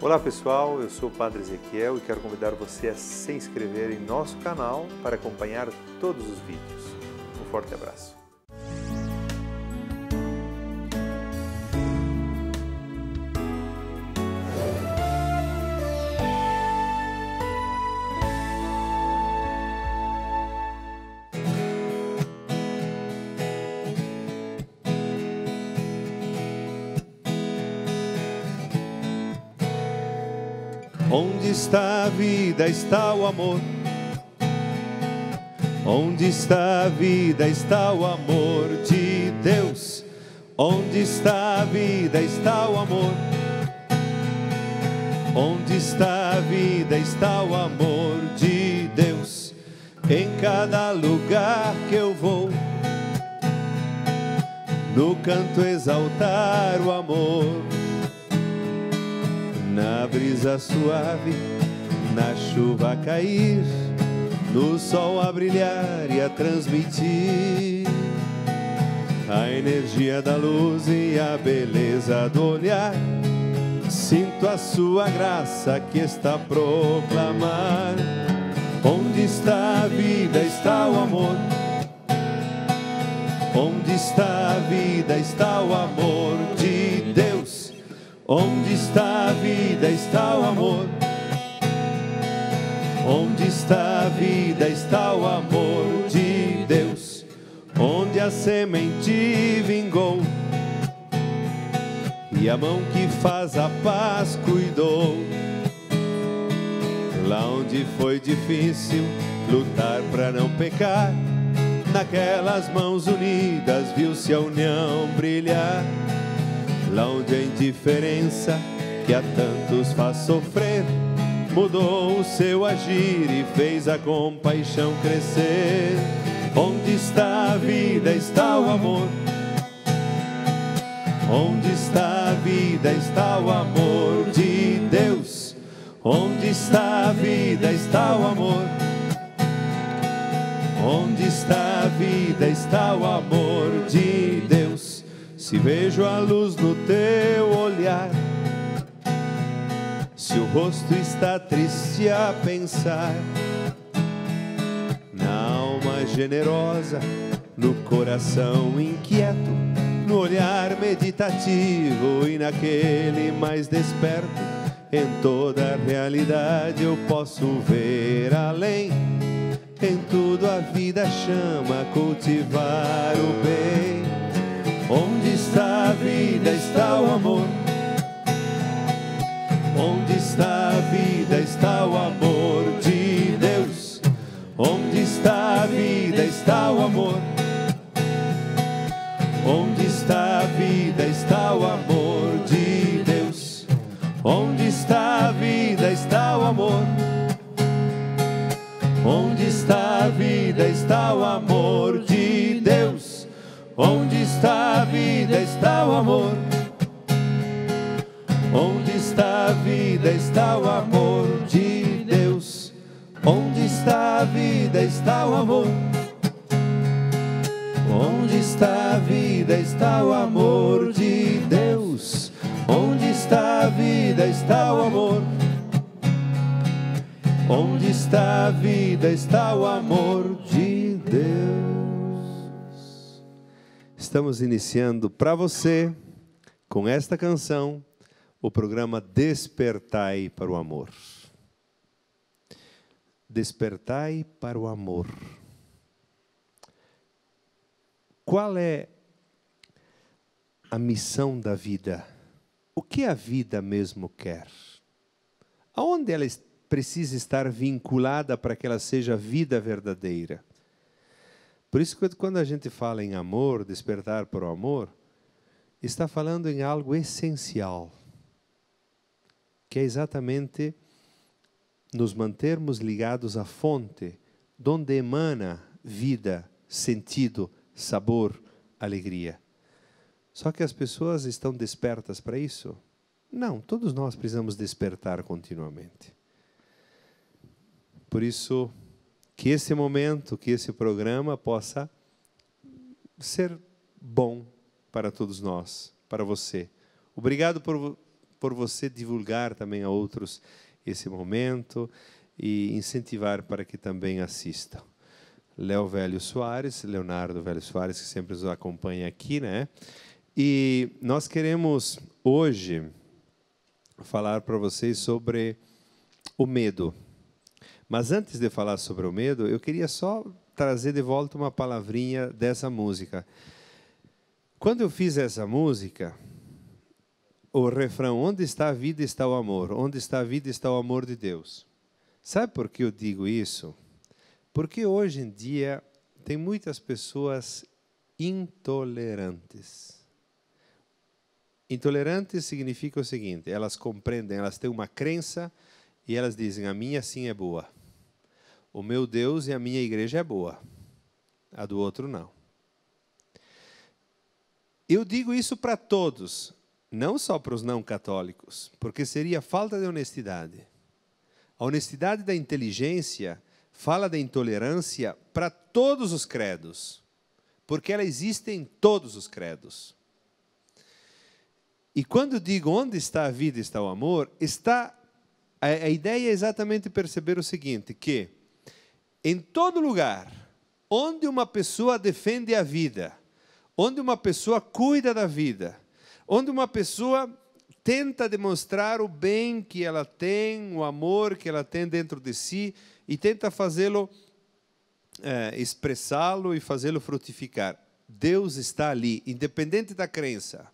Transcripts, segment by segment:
Olá pessoal, eu sou o Padre Ezequiel e quero convidar você a se inscrever em nosso canal para acompanhar todos os vídeos. Um forte abraço. Onde está a vida, está o amor. Onde está a vida, está o amor de Deus. Onde está a vida, está o amor. Onde está a vida, está o amor de Deus. Em cada lugar que eu vou, no canto exaltar o amor. Na brisa suave, na chuva a cair, no sol a brilhar e a transmitir a energia da luz e a beleza do olhar. Sinto a sua graça que está a proclamar. Onde está a vida, está o amor. Onde está a vida, está o amor de Deus. Onde está a vida, está o amor. Onde está a vida, está o amor de Deus. Onde a semente vingou e a mão que faz a paz cuidou. Lá onde foi difícil lutar para não pecar, naquelas mãos unidas viu-se a união brilhar. Lá onde a indiferença que a tantos faz sofrer mudou o seu agir e fez a compaixão crescer. Onde está a vida, está o amor. Onde está a vida, está o amor de Deus. Onde está a vida, está o amor. Onde está a vida, está o amor de Deus. Se vejo a luz no teu olhar, se o rosto está triste a pensar, na alma generosa, no coração inquieto, no olhar meditativo e naquele mais desperto, em toda a realidade eu posso ver além. Em tudo a vida chama a cultivar o bem. Onde está a vida, está o amor. Onde está a vida, está o amor de Deus. Onde está a vida, está o amor. Onde está a vida, está o amor de Deus. Onde está a vida, está o amor. Onde está a vida, está o amor de Deus. Onde está a vida, está o amor. Onde está a vida, está o amor de Deus. Onde está a vida, está o amor. Onde está a vida, está o amor de Deus. Onde está a vida, está o amor. Onde está a vida, está o amor de Deus. Estamos iniciando para você, com esta canção, o programa Despertai para o Amor. Despertai para o amor. Qual é a missão da vida? O que a vida mesmo quer? Aonde ela precisa estar vinculada para que ela seja vida verdadeira? Por isso que quando a gente fala em amor, despertar para o amor, está falando em algo essencial, que é exatamente nos mantermos ligados à fonte, de onde emana vida, sentido, sabor, alegria. Só que as pessoas estão despertas para isso? Não, todos nós precisamos despertar continuamente. Por isso, que esse momento, que esse programa possa ser bom para todos nós, para você. Obrigado por por você divulgar também a outros esse momento e incentivar para que também assistam. Leonardo Velho Soares, que sempre nos acompanha aqui, né? E nós queremos hoje falar para vocês sobre o medo. Mas antes de falar sobre o medo, eu queria só trazer de volta uma palavrinha dessa música. Quando eu fiz essa música, o refrão, onde está a vida está o amor, onde está a vida está o amor de Deus. Sabe por que eu digo isso? Porque hoje em dia tem muitas pessoas intolerantes. Intolerantes significa o seguinte, elas compreendem, elas têm uma crença e elas dizem, a minha sim é boa. O meu Deus e a minha igreja é boa. A do outro não. Eu digo isso para todos, não só para os não católicos, porque seria falta de honestidade. A honestidade da inteligência fala da intolerância para todos os credos, porque ela existe em todos os credos. E quando digo onde está a vida, está o amor, a ideia é exatamente perceber o seguinte, que em todo lugar onde uma pessoa defende a vida, onde uma pessoa cuida da vida, onde uma pessoa tenta demonstrar o bem que ela tem, o amor que ela tem dentro de si, e tenta fazê-lo, expressá-lo e fazê-lo frutificar. Deus está ali, independente da crença.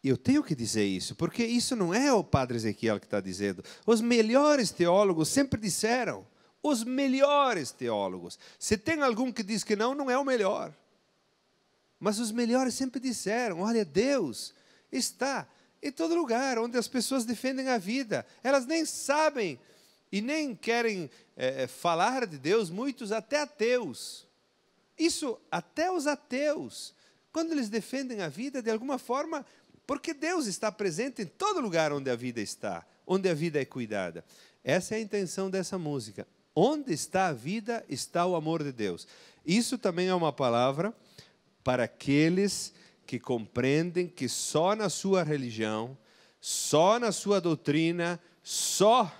Eu tenho que dizer isso, porque isso não é o Padre Ezequiel que está dizendo. Os melhores teólogos sempre disseram, os melhores teólogos. Se tem algum que diz que não, não é o melhor. Mas os melhores sempre disseram, olha, Deus está em todo lugar onde as pessoas defendem a vida. Elas nem sabem e nem querem falar de Deus, muitos até ateus. Isso, até os ateus, quando eles defendem a vida, de alguma forma, porque Deus está presente em todo lugar onde a vida está, onde a vida é cuidada. Essa é a intenção dessa música. Onde está a vida, está o amor de Deus. Isso também é uma palavra para aqueles que compreendem que só na sua religião, só na sua doutrina, só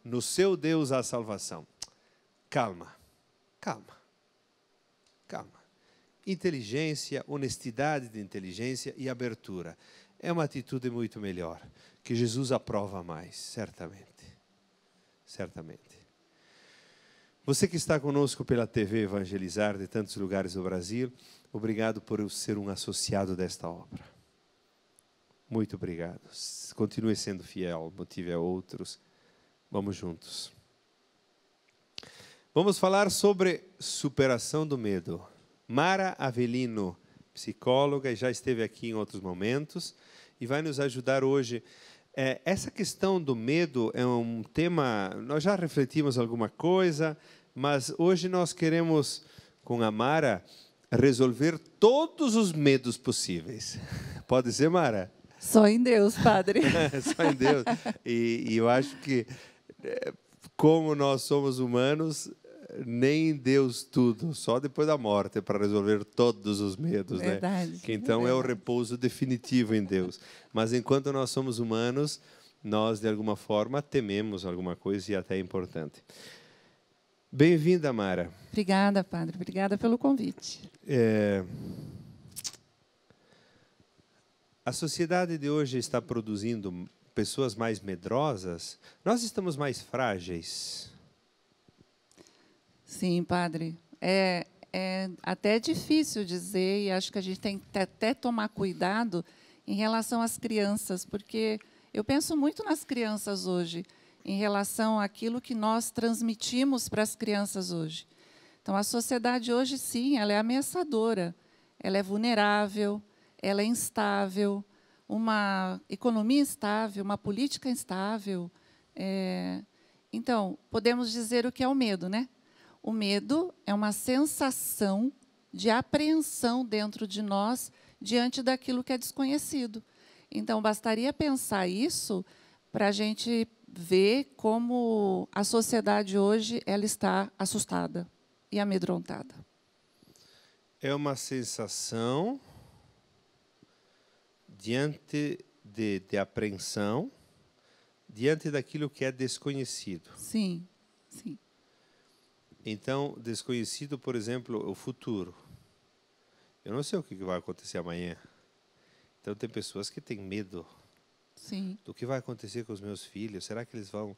no seu Deus há salvação. Calma, calma, calma. Inteligência, honestidade de inteligência e abertura. É uma atitude muito melhor, que Jesus aprova mais, certamente. Certamente. Você que está conosco pela TV Evangelizar de tantos lugares do Brasil, obrigado por ser um associado desta obra. Muito obrigado. Continue sendo fiel, motive a outros. Vamos juntos. Vamos falar sobre superação do medo. Mara Avelino, psicóloga, já esteve aqui em outros momentos e vai nos ajudar hoje. Essa questão do medo é um tema, nós já refletimos alguma coisa, mas hoje nós queremos, com a Mara, resolver todos os medos possíveis. Pode ser, Mara? Só em Deus, Padre. Só em Deus. E eu acho que, como nós somos humanos, nem em Deus tudo, só depois da morte para resolver todos os medos, verdade, né? Que então é o repouso definitivo em Deus. Mas enquanto nós somos humanos, nós de alguma forma tememos alguma coisa e até é importante. Bem-vinda, Mara. Obrigada, Padre. Obrigada pelo convite. A sociedade de hoje está produzindo pessoas mais medrosas. Nós estamos mais frágeis. Sim, Padre. É até difícil dizer, e acho que a gente tem que até tomar cuidado em relação às crianças, porque eu penso muito nas crianças hoje, em relação àquilo que nós transmitimos para as crianças hoje. Então, a sociedade hoje, sim, ela é ameaçadora, ela é vulnerável, ela é instável, uma economia instável, uma política instável. Então, podemos dizer o que é o medo, né? O medo é uma sensação de apreensão dentro de nós diante daquilo que é desconhecido. Então, bastaria pensar isso para a gente ver como a sociedade hoje ela está assustada e amedrontada. É uma sensação diante de apreensão diante daquilo que é desconhecido. Sim, sim. Então, desconhecido, por exemplo, o futuro. Eu não sei o que vai acontecer amanhã. Então, tem pessoas que têm medo. Sim. Do que vai acontecer com os meus filhos? Será que eles vão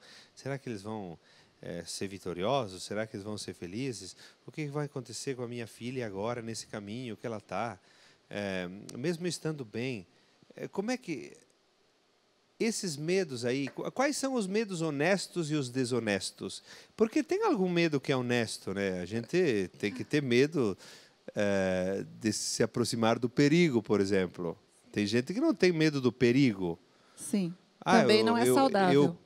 ser vitoriosos? Será que eles vão ser felizes? O que vai acontecer com a minha filha agora, nesse caminho que ela está? Mesmo estando bem, como é que... Esses medos aí, quais são os medos honestos e os desonestos? Porque tem algum medo que é honesto, né? A gente tem que ter medo de se aproximar do perigo, por exemplo. Tem gente que não tem medo do perigo. Sim. Também não é saudável. Eu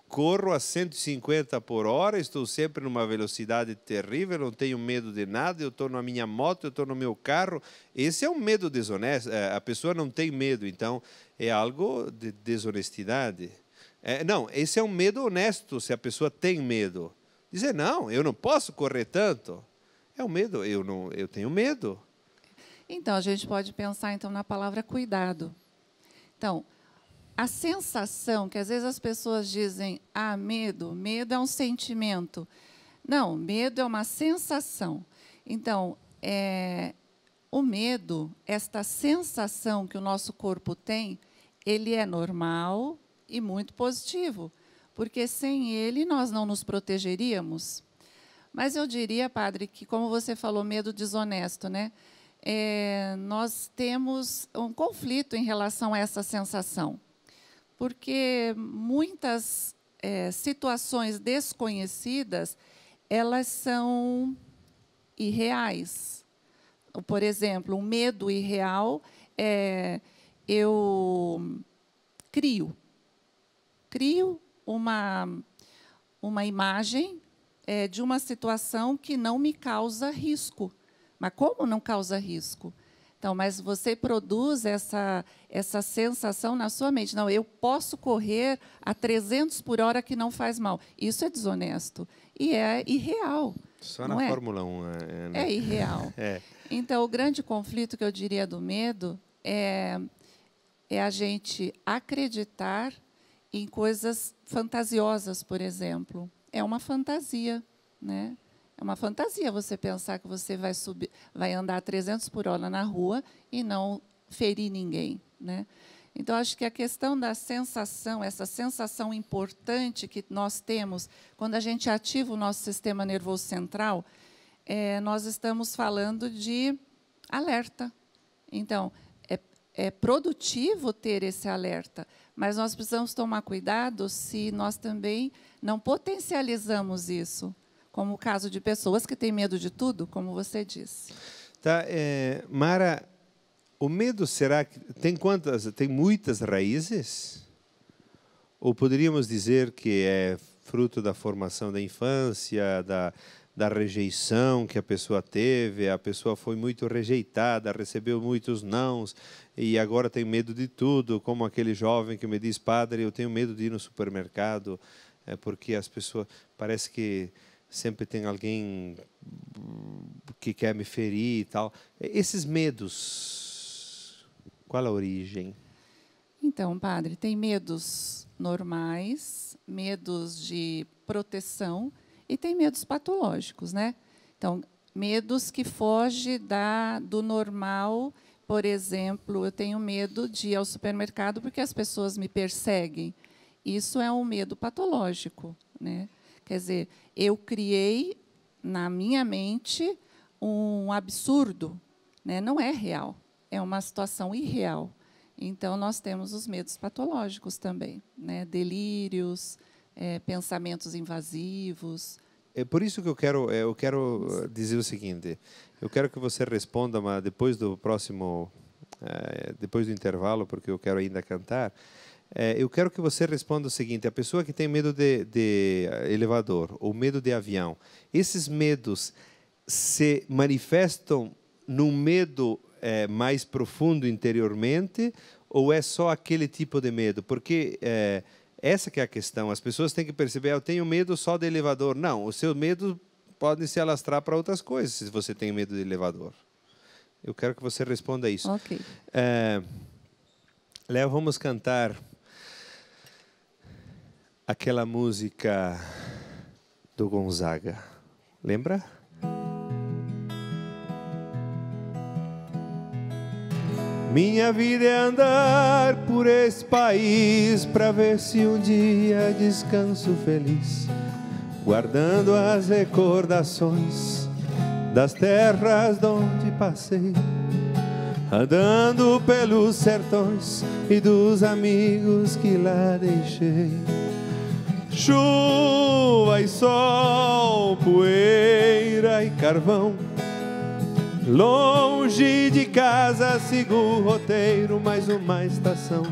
corro a 150 por hora, estou sempre numa velocidade terrível, não tenho medo de nada, eu estou na minha moto, eu estou no meu carro. Esse é um medo desonesto. A pessoa não tem medo, então é algo de desonestidade. Não, esse é um medo honesto, se a pessoa tem medo. Dizer, não, eu não posso correr tanto. É um medo, eu tenho medo. Então, a gente pode pensar então na palavra cuidado. Então, a sensação, que às vezes as pessoas dizem, medo é um sentimento. Não, medo é uma sensação. Então, o medo, esta sensação que o nosso corpo tem, ele é normal e muito positivo, porque sem ele nós não nos protegeríamos. Mas eu diria, padre, que como você falou, medo desonesto, né? Nós temos um conflito em relação a essa sensação. Porque muitas situações desconhecidas, elas são irreais. Por exemplo, um medo irreal eu crio uma imagem de uma situação que não me causa risco. Mas como não causa risco? Então, mas você produz essa sensação na sua mente. Não, eu posso correr a 300 por hora que não faz mal. Isso é desonesto. E é irreal. Só na Fórmula 1. É irreal. Então, o grande conflito que eu diria do medo é a gente acreditar em coisas fantasiosas, por exemplo. É uma fantasia, né? É uma fantasia você pensar que você vai andar a 300 por hora na rua e não ferir ninguém, né? Então, acho que a questão da sensação, essa sensação importante que nós temos quando a gente ativa o nosso sistema nervoso central, nós estamos falando de alerta. Então, é produtivo ter esse alerta, mas nós precisamos tomar cuidado se nós também não potencializamos isso. Como o caso de pessoas que têm medo de tudo, como você disse. Tá, Mara, o medo será que tem muitas raízes? Ou poderíamos dizer que é fruto da formação da infância, da rejeição que a pessoa teve, a pessoa foi muito rejeitada, recebeu muitos nãos e agora tem medo de tudo, como aquele jovem que me diz, padre, eu tenho medo de ir no supermercado, porque as pessoas, parece que sempre tem alguém que quer me ferir e tal. Esses medos, qual a origem? Então, padre, tem medos normais, medos de proteção e tem medos patológicos, né? Então, medos que fogem do normal. Por exemplo, eu tenho medo de ir ao supermercado porque as pessoas me perseguem. Isso é um medo patológico, né? Quer dizer, eu criei na minha mente um absurdo, né? Não é real, é uma situação irreal. Então, nós temos os medos patológicos também, né? Delírios, pensamentos invasivos. É por isso que eu quero dizer o seguinte, eu quero que você responda, mas depois do intervalo, porque eu quero ainda cantar. Eu quero que você responda o seguinte, a pessoa que tem medo de elevador ou medo de avião, esses medos se manifestam num medo mais profundo interiormente ou é só aquele tipo de medo? Porque essa que é a questão, as pessoas têm que perceber, eu tenho medo só de elevador. Não, o seu medo pode se alastrar para outras coisas se você tem medo de elevador. Eu quero que você responda isso. Ok. Léo, vamos cantar aquela música do Gonzaga. Lembra? Minha vida é andar por esse país pra ver se um dia descanso feliz, guardando as recordações das terras onde passei, andando pelos sertões e dos amigos que lá deixei. Chuva e sol, poeira e carvão, longe de casa sigo o roteiro, mais uma estação.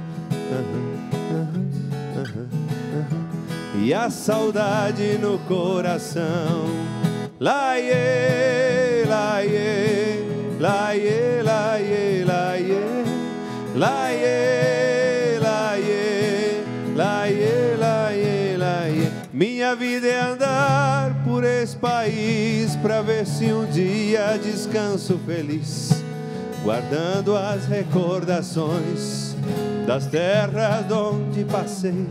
E a saudade no coração. Laiê, laiê, laiê, laiê, laiê, laiê, laiê, laiê, laiê, laiê. Minha vida é andar por esse país pra ver se um dia descanso feliz, guardando as recordações das terras onde passei,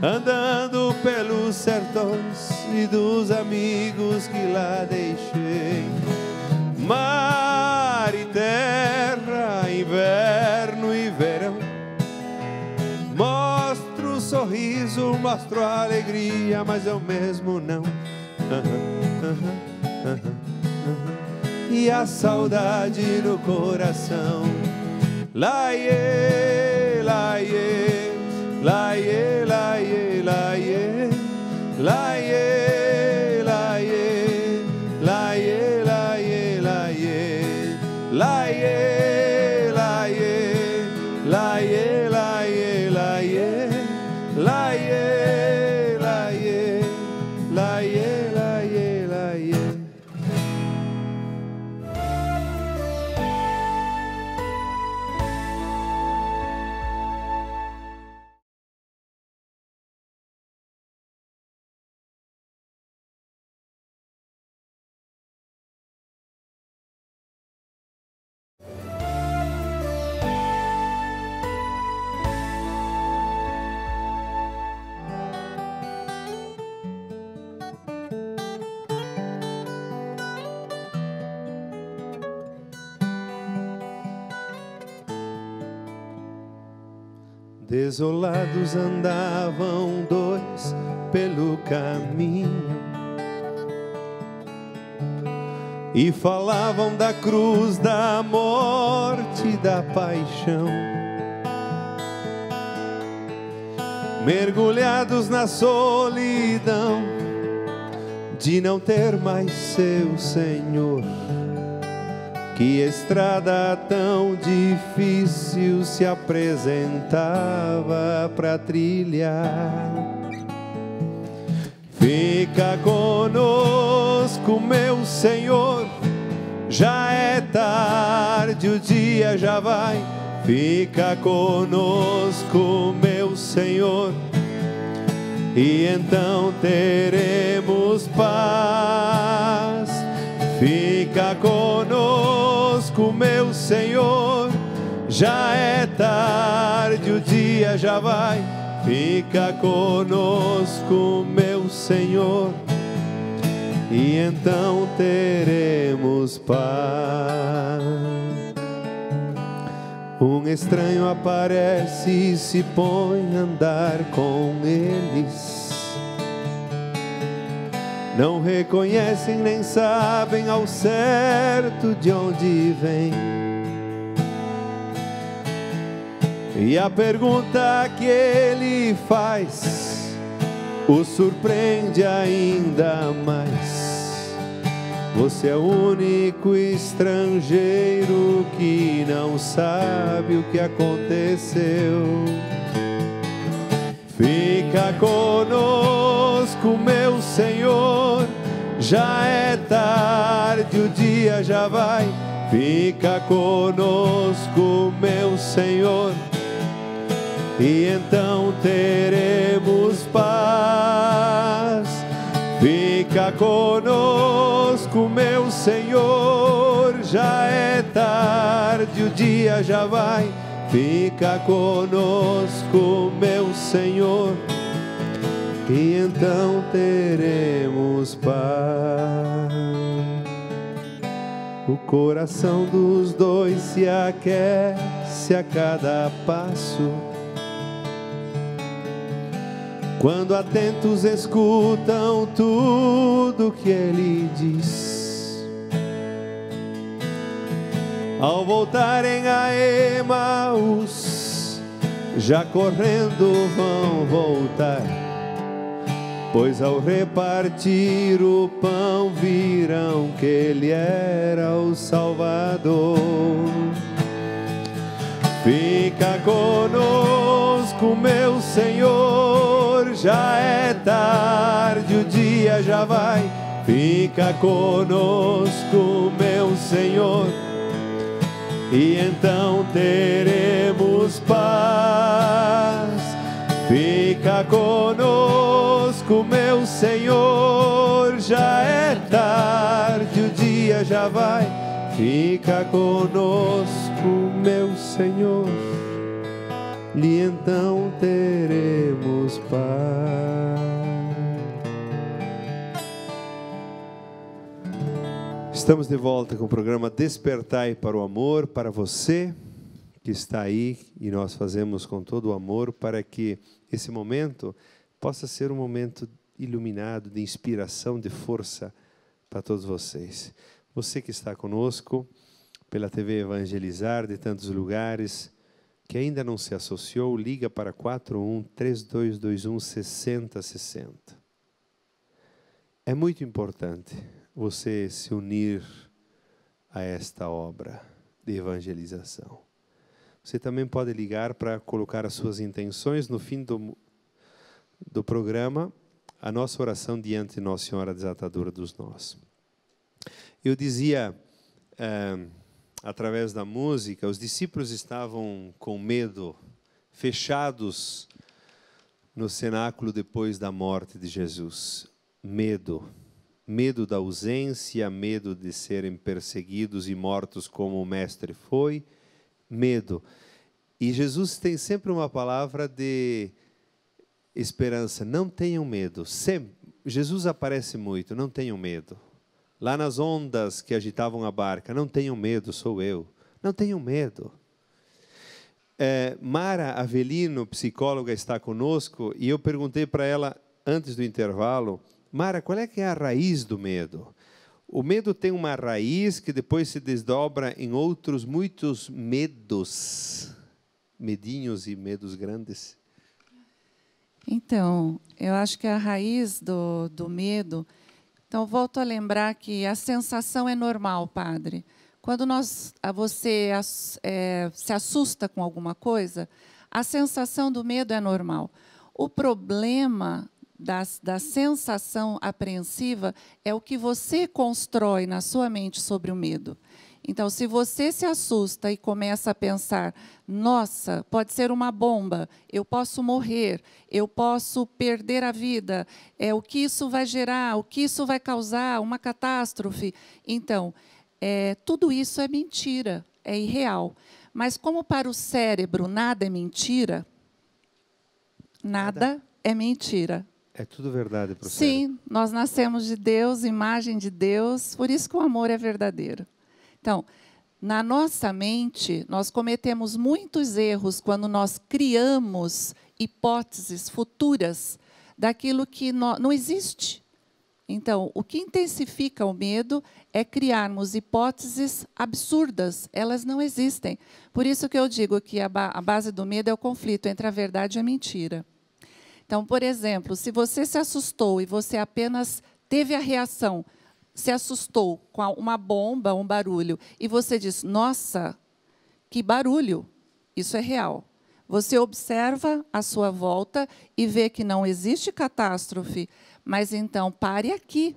andando pelos sertões e dos amigos que lá deixei. Mar e terra, inverno e verão, mostro o sorriso, mostro a alegria, mas eu mesmo não. E a saudade no coração. Laiê, laiê, laiê, laiê, laiê, laiê, laiê, laiê, laiê, laiê, laiê, laiê, laiê, laiê, laiê, laiê, laiê, laiê, laiê, laiê. Desolados andavam dois pelo caminho e falavam da cruz, da morte e da paixão. Mergulhados na solidão de não ter mais seu Senhor. Que estrada tão difícil se apresentava para trilhar. Fica conosco, meu Senhor, já é tarde, o dia já vai. Fica conosco, meu Senhor, e então teremos paz. Fica conosco, meu Senhor, já é tarde, o dia já vai. Fica conosco, meu Senhor, e então teremos paz. Um estranho aparece e se põe a andar com eles. Não reconhecem nem sabem ao certo de onde vem. E a pergunta que ele faz o surpreende ainda mais. Você é o único estrangeiro que não sabe o que aconteceu. Fica conosco, meu Senhor, já é tarde, o dia já vai. Fica conosco, meu Senhor, e então teremos paz. Fica conosco, meu Senhor, já é tarde, o dia já vai. fica conosco, meu Senhor, e então teremos paz. O coração dos dois se aquece a cada passo, quando atentos escutam tudo que ele diz. Ao voltarem a Emaús, já correndo vão voltar, pois ao repartir o pão viram que ele era o Salvador. Fica conosco, meu Senhor, já é tarde, o dia já vai. Fica conosco, meu Senhor, e então teremos paz. Fica conosco, meu Senhor, já é tarde, o dia já vai. Fica conosco, meu Senhor, e então teremos paz. Estamos de volta com o programa Despertai para o Amor, para você que está aí, e nós fazemos com todo o amor para que esse momento possa ser um momento iluminado, de inspiração, de força para todos vocês. Você que está conosco pela TV Evangelizar de tantos lugares, que ainda não se associou, liga para 41-3221-6060. É muito importante você se unir a esta obra de evangelização. Você também pode ligar para colocar as suas intenções no fim do programa, a nossa oração diante de Nossa Senhora Desatadora dos Nós. Eu dizia, através da música, os discípulos estavam com medo, fechados no cenáculo depois da morte de Jesus. Medo da ausência, medo de serem perseguidos e mortos como o Mestre foi, medo. E Jesus tem sempre uma palavra de esperança. Não tenham medo. Sempre. Jesus aparece muito, não tenham medo. Lá nas ondas que agitavam a barca, não tenham medo, sou eu. Não tenham medo. Mara Avelino, psicóloga, está conosco, e eu perguntei para ela, antes do intervalo, Mara, qual é que é a raiz do medo? O medo tem uma raiz que depois se desdobra em outros muitos medos, medinhos e medos grandes. Então, eu acho que a raiz do medo... Então, volto a lembrar que a sensação é normal, padre. Quando você se assusta com alguma coisa, a sensação do medo é normal. O problema da sensação apreensiva é o que você constrói na sua mente sobre o medo. Então, se você se assusta e começa a pensar, nossa, pode ser uma bomba, eu posso morrer, eu posso perder a vida, o que isso vai gerar, o que isso vai causar, uma catástrofe. Então, tudo isso é mentira, é irreal. Mas como para o cérebro nada é mentira, nada é mentira. É tudo verdade para o cérebro. cérebro. Sim, nós nascemos de Deus, imagem de Deus, por isso que o amor é verdadeiro. Então, na nossa mente, nós cometemos muitos erros quando nós criamos hipóteses futuras daquilo que não existe. Então, o que intensifica o medo é criarmos hipóteses absurdas. Elas não existem. Por isso que eu digo que a base do medo é o conflito entre a verdade e a mentira. Então, por exemplo, se você se assustou e você apenas teve a reação, se assustou com uma bomba, um barulho, e você diz, nossa, que barulho, isso é real. Você observa a sua volta e vê que não existe catástrofe, mas então pare aqui.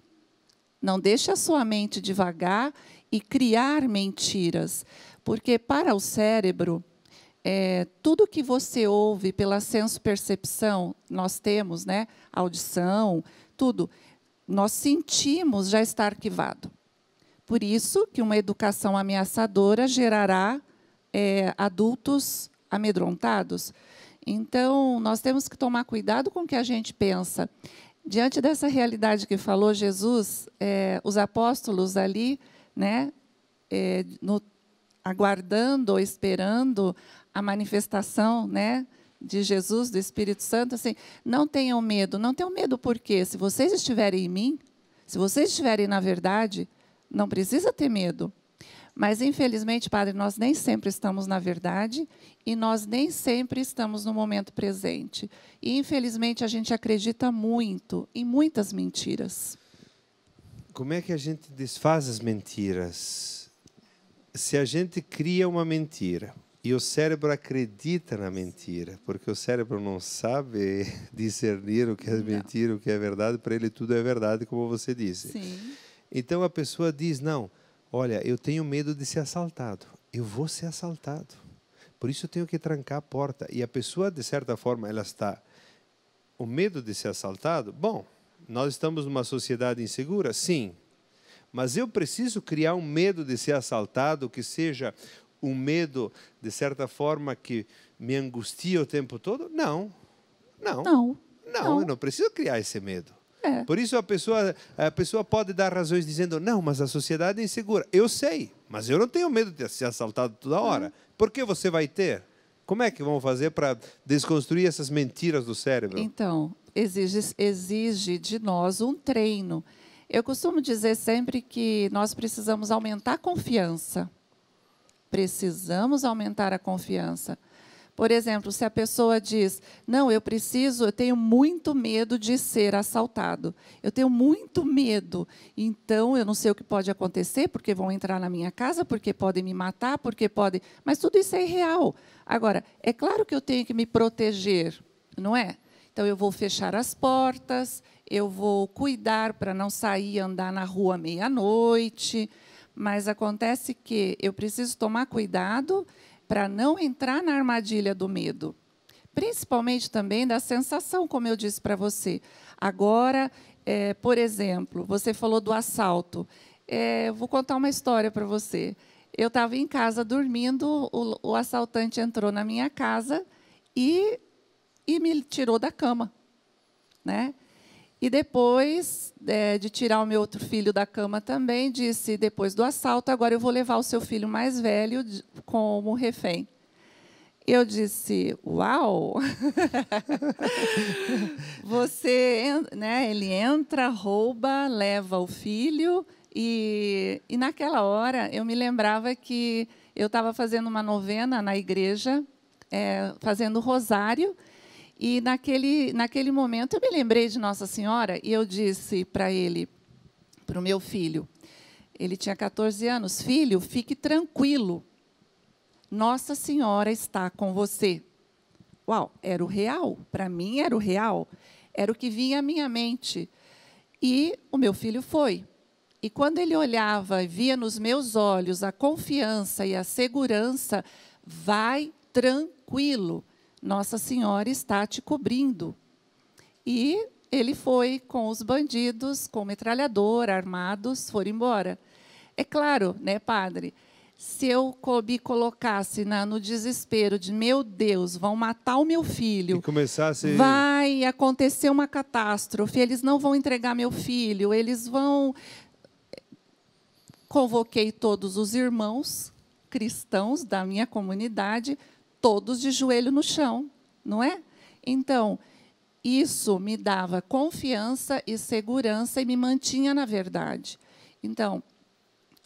Não deixe a sua mente divagar e criar mentiras, porque para o cérebro, tudo que você ouve pela senso-percepção, nós temos, né, audição, tudo, nós sentimos já está arquivado. Por isso que uma educação ameaçadora gerará adultos amedrontados. Então, nós temos que tomar cuidado com o que a gente pensa. Diante dessa realidade que falou Jesus, os apóstolos ali, né, aguardando ou esperando a manifestação, né, de Jesus, do Espírito Santo, assim, não tenham medo. Não tenham medo porque, se vocês estiverem em mim, se vocês estiverem na verdade, não precisa ter medo. Mas, infelizmente, Padre, nós nem sempre estamos na verdade e nós nem sempre estamos no momento presente. E, infelizmente, a gente acredita muito em muitas mentiras. Como é que a gente desfaz as mentiras? Se a gente cria uma mentira e o cérebro acredita na mentira, porque o cérebro não sabe discernir o que é mentira, o que é verdade, para ele tudo é verdade, como você disse. Sim. Então a pessoa diz, não, olha, eu tenho medo de ser assaltado, eu vou ser assaltado, por isso eu tenho que trancar a porta. E a pessoa, de certa forma, ela está, o medo de ser assaltado, bom, nós estamos numa sociedade insegura, sim, mas eu preciso criar um medo de ser assaltado, que seja um medo, de certa forma, que me angustia o tempo todo? Não, eu não preciso criar esse medo. Por isso a pessoa pode dar razões dizendo, não, mas a sociedade é insegura. Eu sei, mas eu não tenho medo de ser assaltado toda hora. Por que você vai ter? Como é que vão fazer para desconstruir essas mentiras do cérebro? Então, exige de nós um treino. Eu costumo dizer sempre que nós precisamos aumentar a confiança. Precisamos aumentar a confiança. Por exemplo, se a pessoa diz, não, eu tenho muito medo de ser assaltado. Eu tenho muito medo. Então, eu não sei o que pode acontecer, porque vão entrar na minha casa, porque podem me matar, porque podem... Mas tudo isso é irreal. Agora, é claro que eu tenho que me proteger, não é? Então, eu vou fechar as portas, eu vou cuidar para não sair e andar na rua meia-noite, mas acontece que eu preciso tomar cuidado para não entrar na armadilha do medo. Principalmente também da sensação, como eu disse para você. Agora, por exemplo, você falou do assalto. Vou contar uma história para você. Eu estava em casa dormindo, o assaltante entrou na minha casa e me tirou da cama, né? E depois de tirar o meu outro filho da cama também, disse, depois do assalto, agora eu vou levar o seu filho mais velho como refém. Eu disse, uau! Ele entra, rouba, leva o filho, e naquela hora eu me lembrava que eu estava fazendo uma novena na igreja, fazendo rosário, e naquele momento eu me lembrei de Nossa Senhora e eu disse para o meu filho, ele tinha 14 anos, filho, fique tranquilo, Nossa Senhora está com você. Uau, era o real, para mim era o real, era o que vinha à minha mente. E o meu filho foi. E quando ele olhava e via nos meus olhos a confiança e a segurança, vai tranquilo, Nossa Senhora está te cobrindo. E ele foi com os bandidos, com metralhadora, armados, foram embora. É claro, né, padre, se eu me colocasse no desespero de, meu Deus, vão matar o meu filho, vai acontecer uma catástrofe, eles não vão entregar meu filho, eles vão... Convoquei todos os irmãos cristãos da minha comunidade, todos de joelho no chão, não é? Então, isso me dava confiança e segurança e me mantinha na verdade. Então,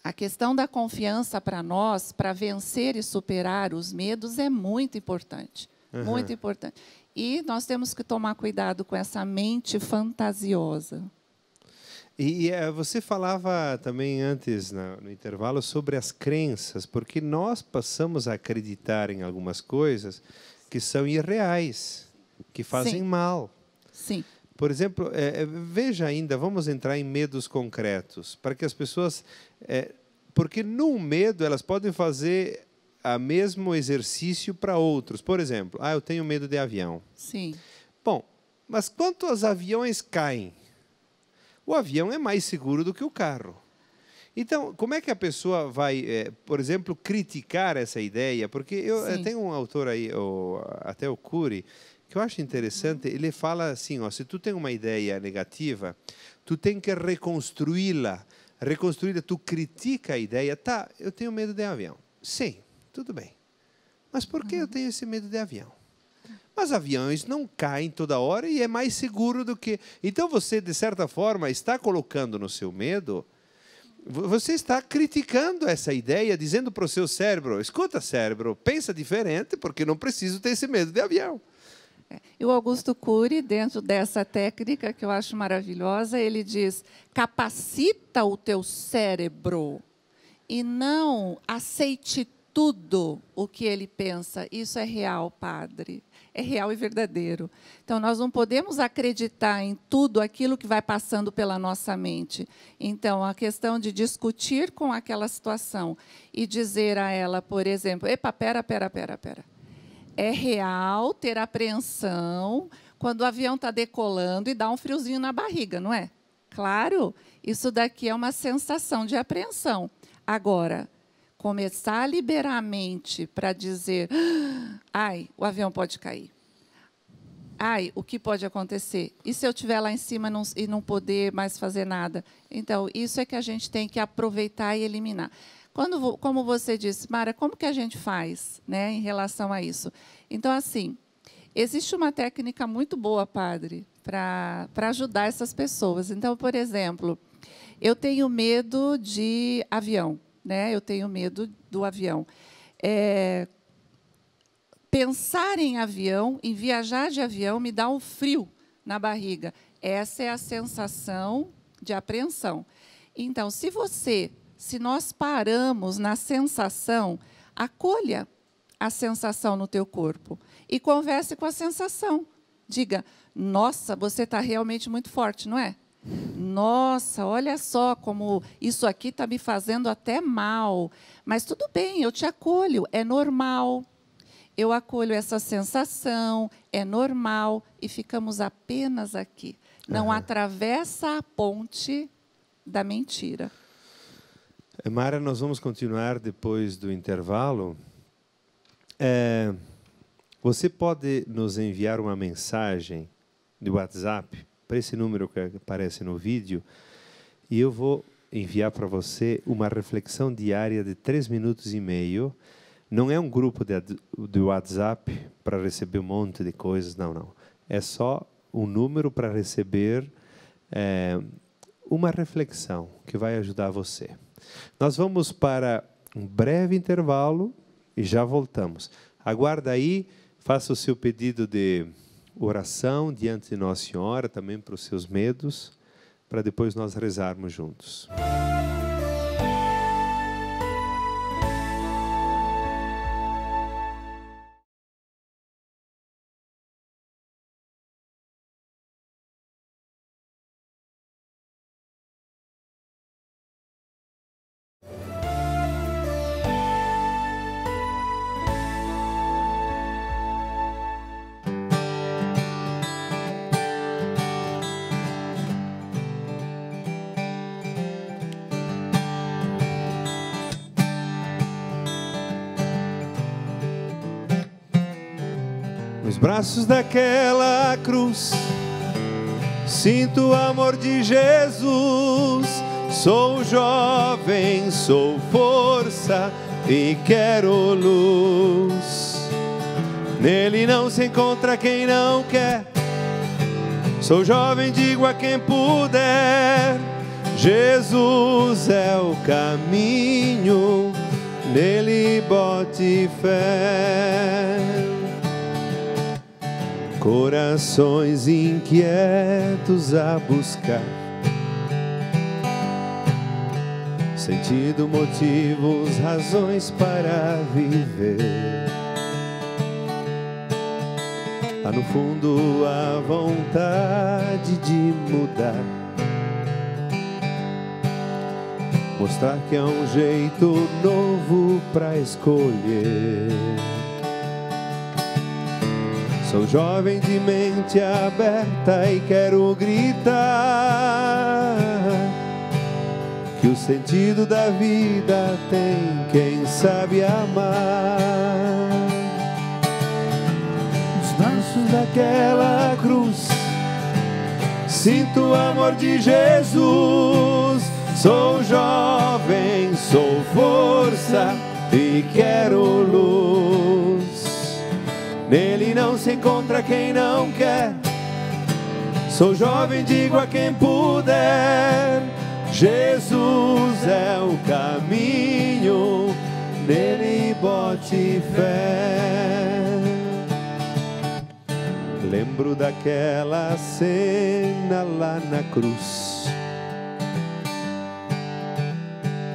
a questão da confiança para nós, para vencer e superar os medos, é muito importante. Muito importante. E nós temos que tomar cuidado com essa mente fantasiosa. E você falava também antes, no intervalo, sobre as crenças, porque nós passamos a acreditar em algumas coisas que são irreais, que fazem mal. Sim. Por exemplo, veja ainda, vamos entrar em medos concretos, para que as pessoas... porque num medo elas podem fazer o mesmo exercício para outros. Por exemplo, eu tenho medo de avião. Sim. Bom, mas quantos aviões caem? O avião é mais seguro do que o carro. Então, como é que a pessoa vai, por exemplo, criticar essa ideia? Porque eu tenho um autor aí, até o Cury, que eu acho interessante. Ele fala assim, ó, se tu tem uma ideia negativa, tu tem que reconstruí-la. Reconstruí-la, tu critica a ideia. Tá, eu tenho medo de avião. Sim, tudo bem. Mas por que eu tenho esse medo de avião? Mas aviões não caem toda hora e é mais seguro do que... Então você, de certa forma, está colocando no seu medo... Você está criticando essa ideia, dizendo para o seu cérebro, escuta, cérebro, pensa diferente, porque não preciso ter esse medo de avião. E o Augusto Cury, dentro dessa técnica, que eu acho maravilhosa, ele diz, capacita o teu cérebro e não aceite tudo o que ele pensa. Isso é real, padre. É real e verdadeiro. Então, nós não podemos acreditar em tudo aquilo que vai passando pela nossa mente. Então, a questão de discutir com aquela situação e dizer a ela, por exemplo, epa, pera. É real ter apreensão quando o avião está decolando e dá um friozinho na barriga, não é? Claro, isso daqui é uma sensação de apreensão. Agora, começar a liberar a mente para dizer, ai, o avião pode cair. Ai, o que pode acontecer? E se eu estiver lá em cima e não poder mais fazer nada? Então, isso é que a gente tem que aproveitar e eliminar. Como você disse, Mara, como que a gente faz, né, em relação a isso? Então, assim, existe uma técnica muito boa, padre, para ajudar essas pessoas. Então, por exemplo, eu tenho medo de avião. Né? Eu tenho medo do avião. Pensar em avião, em viajar de avião, me dá um frio na barriga. Essa é a sensação de apreensão. Então, se nós paramos na sensação, acolha a sensação no teu corpo e converse com a sensação. Diga, nossa, você está realmente muito forte, não é? Nossa, olha só como isso aqui está me fazendo até mal. Mas tudo bem, eu te acolho, é normal. Eu acolho essa sensação, é normal, e ficamos apenas aqui. Não atravessa a ponte da mentira. Mara, nós vamos continuar depois do intervalo. Você pode nos enviar uma mensagem de WhatsApp para esse número que aparece no vídeo, e eu vou enviar para você uma reflexão diária de 3 minutos e meio. Não é um grupo de WhatsApp para receber um monte de coisas, não. É só um número para receber uma reflexão que vai ajudar você. Nós vamos para um breve intervalo e já voltamos. Aguarda aí, faça o seu pedido de oração diante de Nossa Senhora, também para os seus medos, para depois nós rezarmos juntos. Nos braços daquela cruz, sinto o amor de Jesus. Sou jovem, sou força e quero luz. Nele não se encontra quem não quer. Sou jovem, digo a quem puder, Jesus é o caminho, nele bote fé. Corações inquietos a buscar sentido, motivos, razões para viver. Há no fundo a vontade de mudar, mostrar que há um jeito novo para escolher. Sou jovem de mente aberta e quero gritar: que o sentido da vida tem quem sabe amar. Nos braços daquela cruz, sinto o amor de Jesus. Sou jovem, sou força e quero luz. Nele não se encontra quem não quer. Sou jovem, digo a quem puder: Jesus é o caminho, nele bote fé. Lembro daquela cena lá na cruz,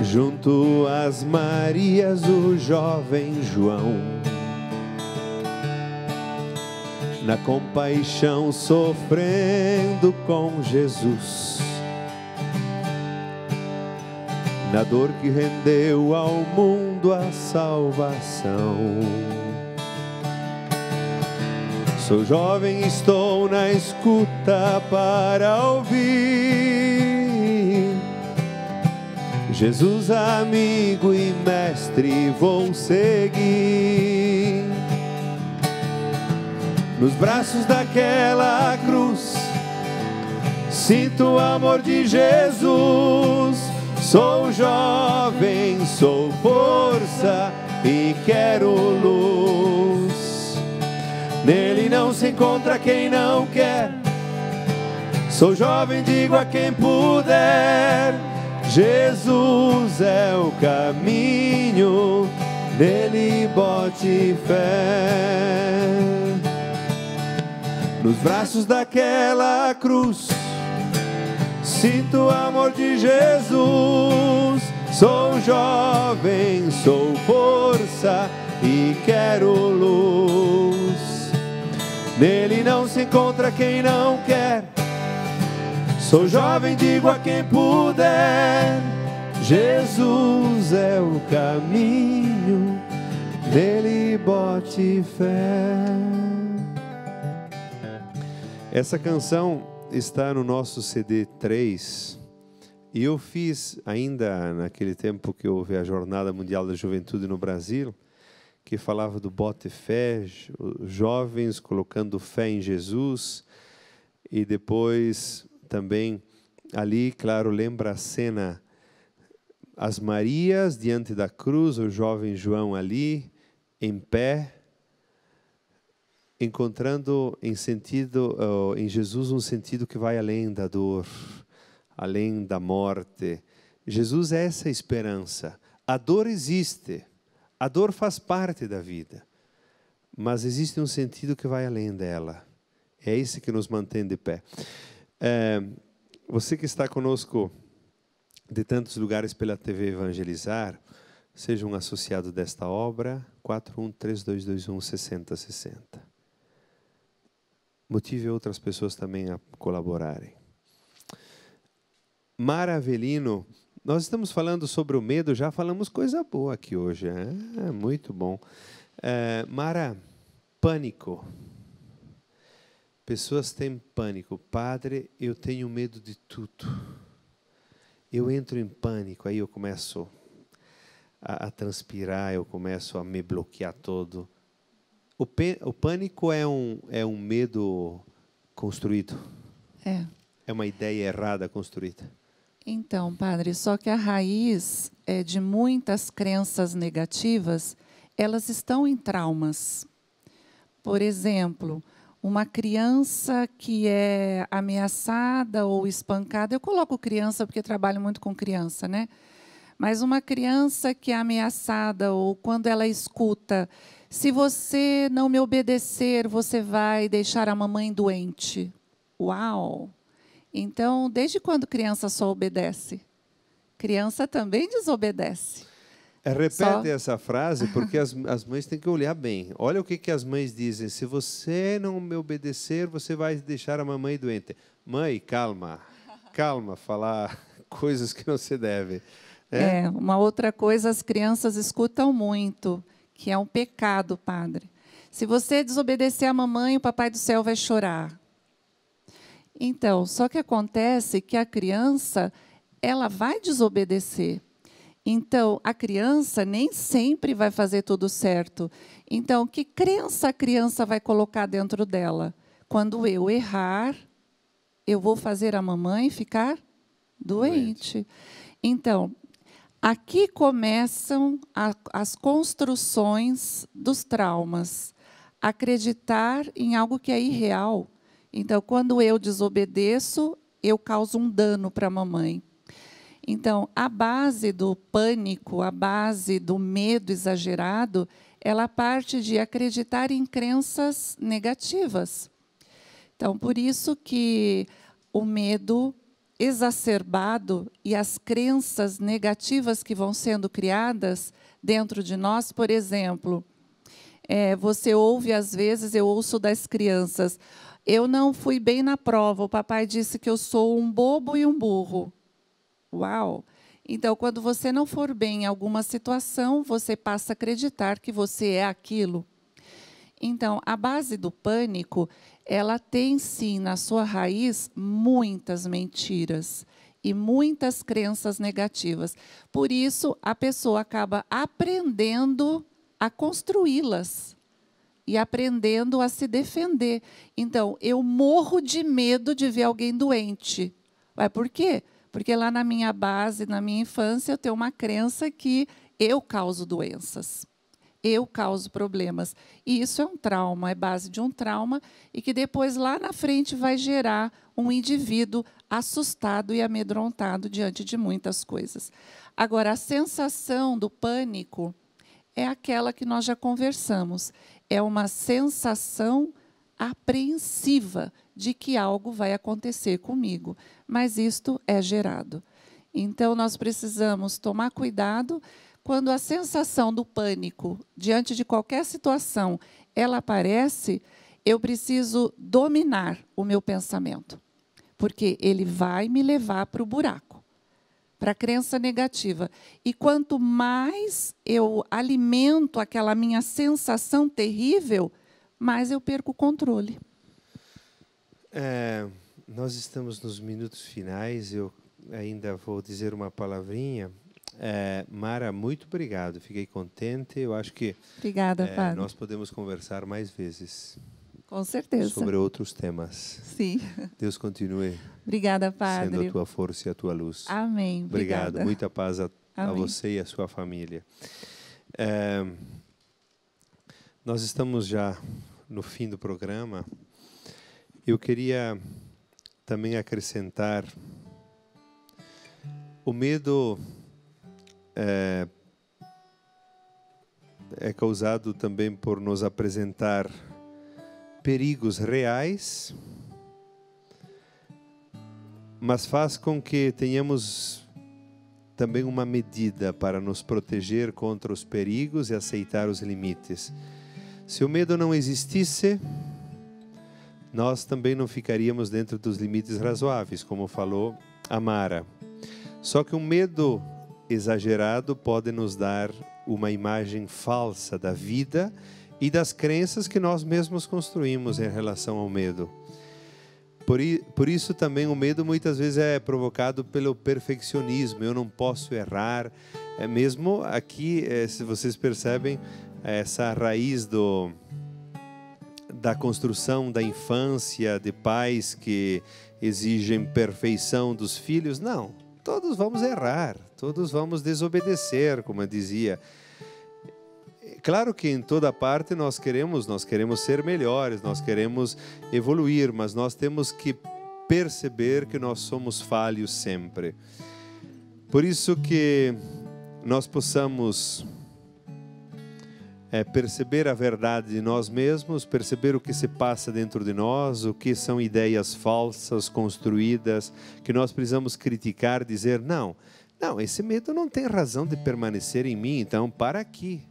junto às Marias, o jovem João, na compaixão sofrendo com Jesus, na dor que rendeu ao mundo a salvação. Sou jovem, estou na escuta para ouvir. Jesus, amigo e mestre, vou seguir. Nos braços daquela cruz, sinto o amor de Jesus. Sou jovem, sou força e quero luz. Nele não se encontra quem não quer. Sou jovem, digo a quem puder: Jesus é o caminho, nele bote fé. Nos braços daquela cruz, sinto o amor de Jesus. Sou jovem, sou força e quero luz. Nele não se encontra quem não quer. Sou jovem, digo a quem puder: Jesus é o caminho, nele bote fé. Essa canção está no nosso CD 3, e eu fiz ainda naquele tempo que houve a Jornada Mundial da Juventude no Brasil, que falava do bote fé, jovens colocando fé em Jesus. E depois também ali, claro, lembra a cena, as Marias diante da cruz, o jovem João ali, em pé, encontrando em Jesus um sentido que vai além da dor, além da morte. Jesus é essa esperança. A dor existe, a dor faz parte da vida, mas existe um sentido que vai além dela. É esse que nos mantém de pé. Você que está conosco de tantos lugares pela TV Evangelizar, seja um associado desta obra, 4132216060. Motive outras pessoas também a colaborarem. Mara Avelino, nós estamos falando sobre o medo, já falamos coisa boa aqui hoje. Muito bom. Mara, pânico. Pessoas têm pânico. Padre, eu tenho medo de tudo. Eu entro em pânico, aí eu começo a transpirar, eu começo a me bloquear todo. O pânico é um medo construído. É uma ideia errada construída. Então, padre, só que a raiz de muitas crenças negativas, elas estão em traumas. Por exemplo, uma criança que é ameaçada ou espancada, eu coloco criança porque trabalho muito com criança, né? Mas uma criança que é ameaçada ou quando ela escuta: se você não me obedecer, você vai deixar a mamãe doente. Uau! Então, desde quando criança só obedece? Criança também desobedece. Repete essa frase, porque as mães têm que olhar bem. Olha o que as mães dizem: se você não me obedecer, você vai deixar a mamãe doente. Mãe, calma, falar coisas que não se deve. Uma outra coisa, as crianças escutam muito, que é um pecado, padre. Se você desobedecer a mamãe, o papai do céu vai chorar. Então, só que acontece que a criança, ela vai desobedecer. Então, a criança nem sempre vai fazer tudo certo. Então, que crença a criança vai colocar dentro dela? Quando eu errar, eu vou fazer a mamãe ficar doente. Então, aqui começam as construções dos traumas. Acreditar em algo que é irreal. Então, quando eu desobedeço, eu causo um dano para a mamãe. Então, a base do pânico, a base do medo exagerado, ela parte de acreditar em crenças negativas. Então, por isso que o medo exacerbado e as crenças negativas que vão sendo criadas dentro de nós, por exemplo, você ouve, às vezes, eu ouço das crianças, eu não fui bem na prova, o papai disse que eu sou um bobo e um burro. Uau! Então, quando você não for bem em alguma situação, você passa a acreditar que você é aquilo. Então, a base do pânico, ela tem, sim, na sua raiz, muitas mentiras e muitas crenças negativas. Por isso, a pessoa acaba aprendendo a construí-las e aprendendo a se defender. Então, eu morro de medo de ver alguém doente. Mas por quê? Porque lá na minha base, na minha infância, eu tenho uma crença que eu causo doenças. Eu causo problemas. E isso é um trauma, é base de um trauma, e que depois, lá na frente, vai gerar um indivíduo assustado e amedrontado diante de muitas coisas. Agora, a sensação do pânico é aquela que nós já conversamos. É uma sensação apreensiva de que algo vai acontecer comigo. Mas isto é gerado. Então, nós precisamos tomar cuidado quando a sensação do pânico, diante de qualquer situação, ela aparece, eu preciso dominar o meu pensamento, porque ele vai me levar para o buraco, para a crença negativa. E quanto mais eu alimento aquela minha sensação terrível, mais eu perco o controle. Nós estamos nos minutos finais, eu ainda vou dizer uma palavrinha. Mara, muito obrigado, fiquei contente. Eu acho que Obrigada, padre. Nós podemos conversar mais vezes. Com certeza. Sobre outros temas. Sim. Deus continue. Obrigada, padre. Sendo a tua força e a tua luz. Amém. Obrigado. Obrigada. Muita paz a você e a sua família. Nós estamos já no fim do programa. Eu queria também acrescentar o medo é causado também por nos apresentar perigos reais, mas faz com que tenhamos também uma medida para nos proteger contra os perigos e aceitar os limites. Se o medo não existisse, nós também não ficaríamos dentro dos limites razoáveis, como falou a Mara. Só que um medo exagerado pode nos dar uma imagem falsa da vida e das crenças que nós mesmos construímos em relação ao medo. Por isso também o medo muitas vezes é provocado pelo perfeccionismo. Eu não posso errar. Mesmo aqui, se vocês percebem, essa raiz da construção da infância, de pais que exigem perfeição dos filhos. Não, todos vamos errar, todos vamos desobedecer, como eu dizia. Claro que em toda parte nós queremos ser melhores, nós queremos evoluir, mas nós temos que perceber que nós somos falhos sempre. Por isso que nós possamos perceber a verdade de nós mesmos, perceber o que se passa dentro de nós, o que são ideias falsas, construídas, que nós precisamos criticar, dizer, não, esse medo não tem razão de permanecer em mim, então para aqui.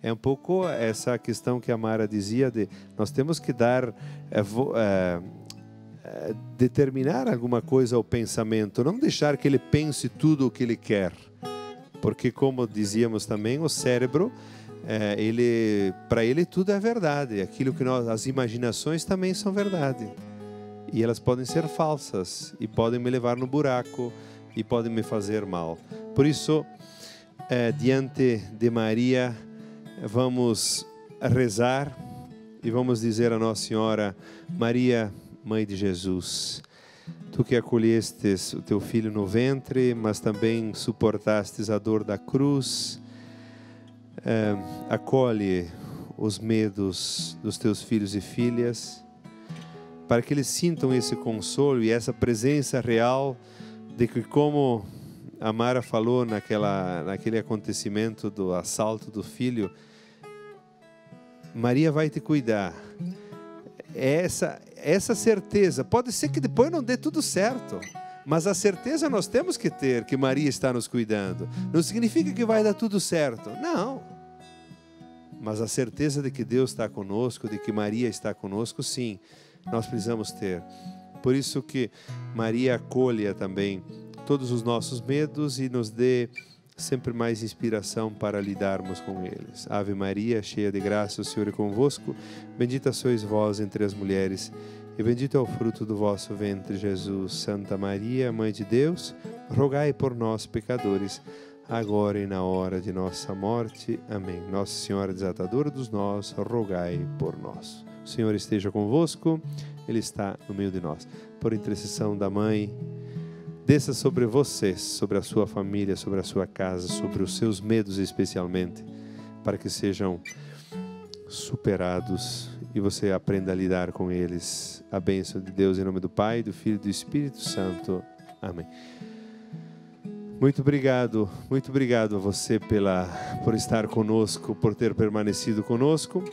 É um pouco essa questão que a Mara dizia, de nós temos que determinar alguma coisa ao pensamento, não deixar que ele pense tudo o que ele quer, porque como dizíamos também, o cérebro, para ele tudo é verdade, aquilo que as imaginações também são verdade, e elas podem ser falsas, e podem me levar no buraco, e podem me fazer mal. Por isso, diante de Maria, vamos rezar e vamos dizer a Nossa Senhora: Maria, Mãe de Jesus, Tu que acolhestes o Teu Filho no ventre, mas também suportastes a dor da cruz, acolhe os medos dos Teus filhos e filhas, para que eles sintam esse consolo e essa presença real de que, como a Mara falou naquele acontecimento do assalto do filho, Maria vai te cuidar. Essa certeza, pode ser que depois não dê tudo certo, mas a certeza nós temos que ter que Maria está nos cuidando. Não significa que vai dar tudo certo, não. Mas a certeza de que Deus está conosco, de que Maria está conosco, sim, nós precisamos ter. Por isso que Maria acolha também todos os nossos medos e nos dê sempre mais inspiração para lidarmos com eles. Ave Maria, cheia de graça, o Senhor é convosco. Bendita sois vós entre as mulheres, e bendito é o fruto do vosso ventre, Jesus. Santa Maria, Mãe de Deus, rogai por nós, pecadores, agora e na hora de nossa morte. Amém. Nossa Senhora desatadora dos nós, rogai por nós. O Senhor esteja convosco, Ele está no meio de nós. Por intercessão da Mãe, desça sobre vocês, sobre a sua família, sobre a sua casa, sobre os seus medos especialmente, para que sejam superados e você aprenda a lidar com eles. A bênção de Deus em nome do Pai, do Filho e do Espírito Santo. Amém. Muito obrigado a você por estar conosco, por ter permanecido conosco.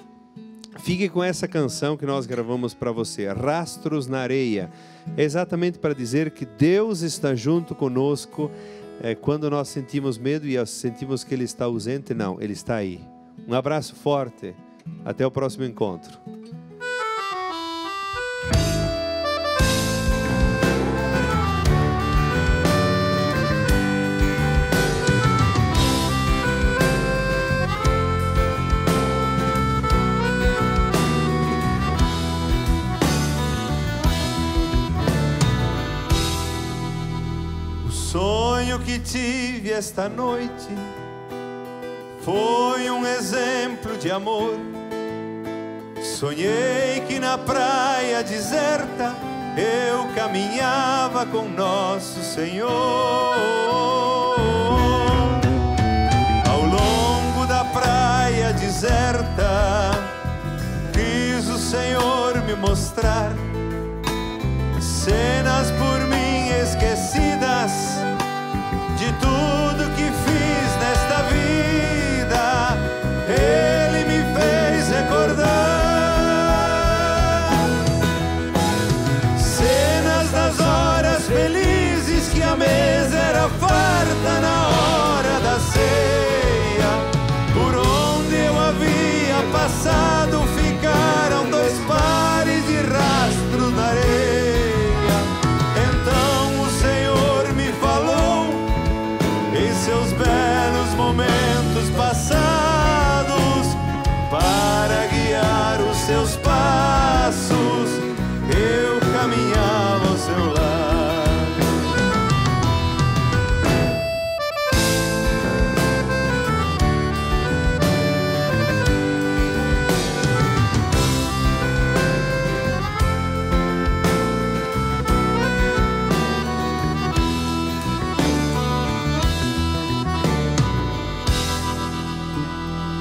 Fique com essa canção que nós gravamos para você, Rastros na Areia. É exatamente para dizer que Deus está junto conosco quando nós sentimos medo e sentimos que Ele está ausente. Não, Ele está aí. Um abraço forte. Até o próximo encontro. O sonho que tive esta noite foi um exemplo de amor. Sonhei que na praia deserta eu caminhava com Nosso Senhor. Ao longo da praia deserta quis o Senhor me mostrar cenas por mim esquecidas de tudo que fiz nesta vida. Ele me fez recordar cenas das horas felizes que a mesa era farta na hora da ceia. Por onde eu havia passado ficaram 2 pares de rastros na areia. Então o Senhor me falou em seus belos momentos passados, para guiar os seus passos, eu caminhava ao seu lado.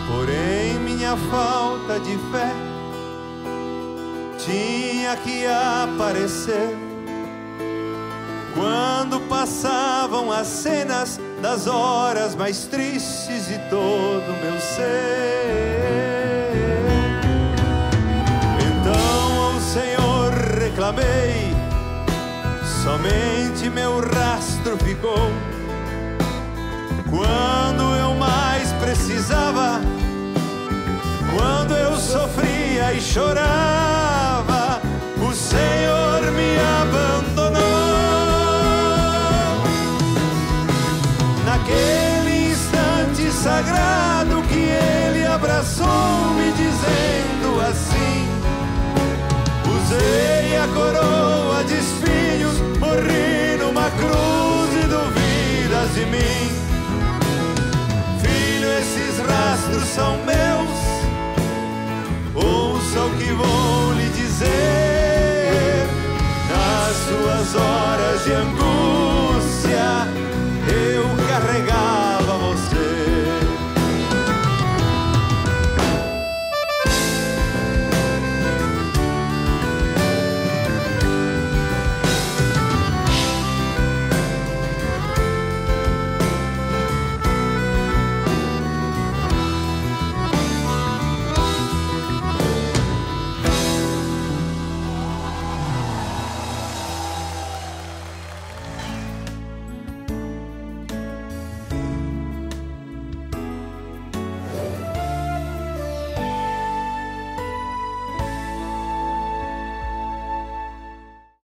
Porém, minha falta de fé tinha que aparecer quando passavam as cenas das horas mais tristes de todo o meu ser. Então ao Senhor reclamei, somente meu rastro ficou. Quando eu mais precisava, quando eu sofria e chorava, o Senhor me abandonou. Naquele instante sagrado que Ele abraçou-me dizendo assim: usei a coroa de espinhos, morri numa cruz e do e angústias